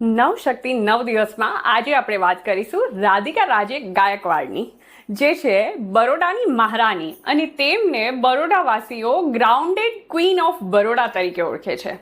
નવશક્તિ 9 દિવસમાં આજે આપણે વાત કરીશું રાધિકા રાજે ગાયકવાડની, જે છે બરોડાની મહારાણી, અને તેમને બરોડાવાસીઓ ગ્રાઉન્ડેડ ક્વીન ઓફ બરોડા તરીકે ઓળખે છે.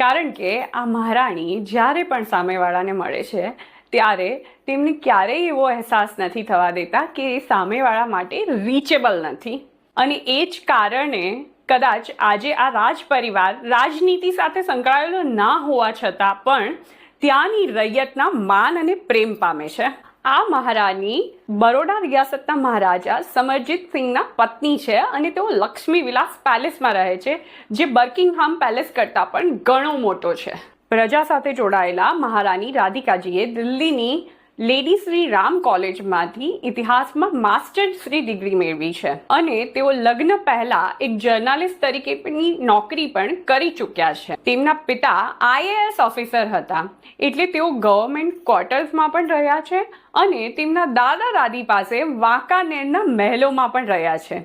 કારણ કે આ મહારાણી જ્યારે પણ સામેવાળાને મળે છે ત્યારે તેમને ક્યારેય એવો અહેસાસ નથી થવા દેતા કે એ સામેવાળા માટે રીચેબલ નથી. અને એ જ કારણે કદાચ આજે આ રાજ પરિવાર રાજનીતિ સાથે સંકળાયેલો ના હોવા છતાં પણ ત્યાંની રૈયતના માન અને પ્રેમ પામે છે. આ મહારાણી બરોડા રિયાસતના મહારાજા સમરજીત સિંહના પત્ની છે અને તેઓ લક્ષ્મી વિલાસ પેલેસમાં રહે છે, જે બર્કિંગહામ પેલેસ કરતાં પણ ઘણો મોટો છે. પ્રજા સાથે જોડાયેલા મહારાણી રાધિકાજીએ દિલ્હીની લેડી શ્રી રામ કોલેજમાંથી ઇતિહાસમાં માસ્ટર્સની ડિગ્રી મેળવી છે અને તેઓ લગ્ન પહેલા એક જર્નાલિસ્ટ તરીકેની નોકરી પણ કરી ચૂક્યા છે. તેમના પિતા IAS ઓફિસર હતા, એટલે તેઓ ગવર્મેન્ટ ક્વાર્ટર્સમાં પણ રહ્યા છે અને તેમના દાદા દાદી પાસે વાંકાનેરના મહેલોમાં પણ રહ્યા છે.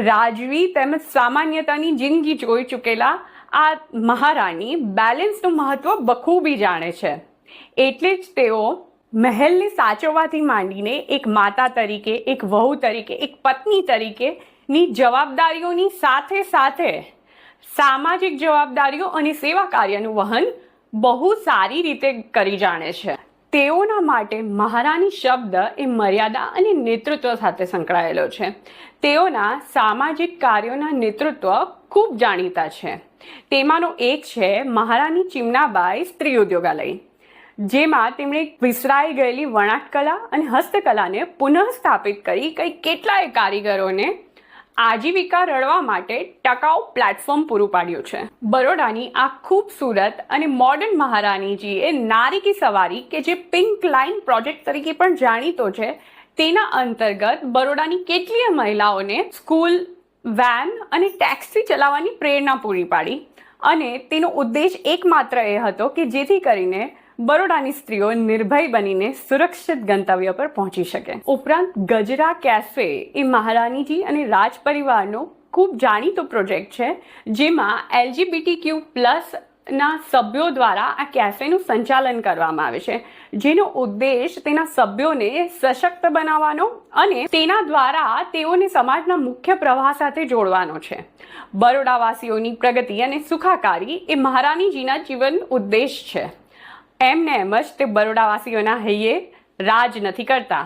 રાજવી તેમજ સામાન્યતાની જિંદગી જોઈ ચૂકેલા આ મહારાણી બેલેન્સનું મહત્વ બખૂબી જાણે છે. એટલે જ તેઓ મહેલને સાચવવાથી માંડીને એક માતા તરીકે, એક વહુ તરીકે, એક પત્ની તરીકેની જવાબદારીઓની સાથે સાથે સામાજિક જવાબદારીઓ અને સેવા કાર્યનું વહન બહુ સારી રીતે કરી જાણે છે. તેઓના માટે મહારાણી શબ્દ એ મર્યાદા અને નેતૃત્વ સાથે સંકળાયેલો છે. તેઓના સામાજિક કાર્યોના નેતૃત્વ ખૂબ જાણીતા છે. તેમાંનો એક છે મહારાણી ચિમનાબાઈ સ્ત્રી ઉદ્યોગાલય, જેમાં તેમણે વિસરાઈ ગયેલી વણાટકલા અને હસ્તકલાને પુનઃસ્થાપિત કરી કેટલાય કારીગરોને આજીવિકા રળવા માટે ટકાઉ પ્લેટફોર્મ પૂરું પાડ્યું છે. બરોડાની આ ખૂબસૂરત અને મોડર્ન મહારાણીજી એ નારી કી સવારી, કે જે પિંક લાઇન પ્રોજેક્ટ તરીકે પણ જાણીતો છે, તેના અંતર્ગત બરોડાની કેટલીય મહિલાઓને સ્કૂલ, વેન અને ટેક્સી ચલાવવાની પ્રેરણા પૂરી પાડી. અને તેનો ઉદ્દેશ એકમાત્ર એ હતો કે જેથી કરીને બરોડાની સ્ત્રીઓ નિર્ભય બનીને સુરક્ષિત ગંતવ્ય પર પહોંચી શકે. ઉપરાંત ગજરા કેફે એ મહારાણીજી અને રાજ પરિવારનો ખૂબ જાણીતો પ્રોજેક્ટ છે, જેમાં LGBTQ+ ના સભ્યો દ્વારા આ કેફેનું સંચાલન કરવામાં આવે છે, જેનો ઉદ્દેશ તેના સભ્યોને સશક્ત બનાવવાનો અને તેના દ્વારા તેઓને સમાજના મુખ્ય પ્રવાહ સાથે જોડવાનો છે. બરોડાવાસીઓની પ્રગતિ અને સુખાકારી એ મહારાણીજીના જીવન ઉદ્દેશ છે. એમને એમ જ તે બરોડાવાસીઓના હૈયે રાજ નથી કરતા.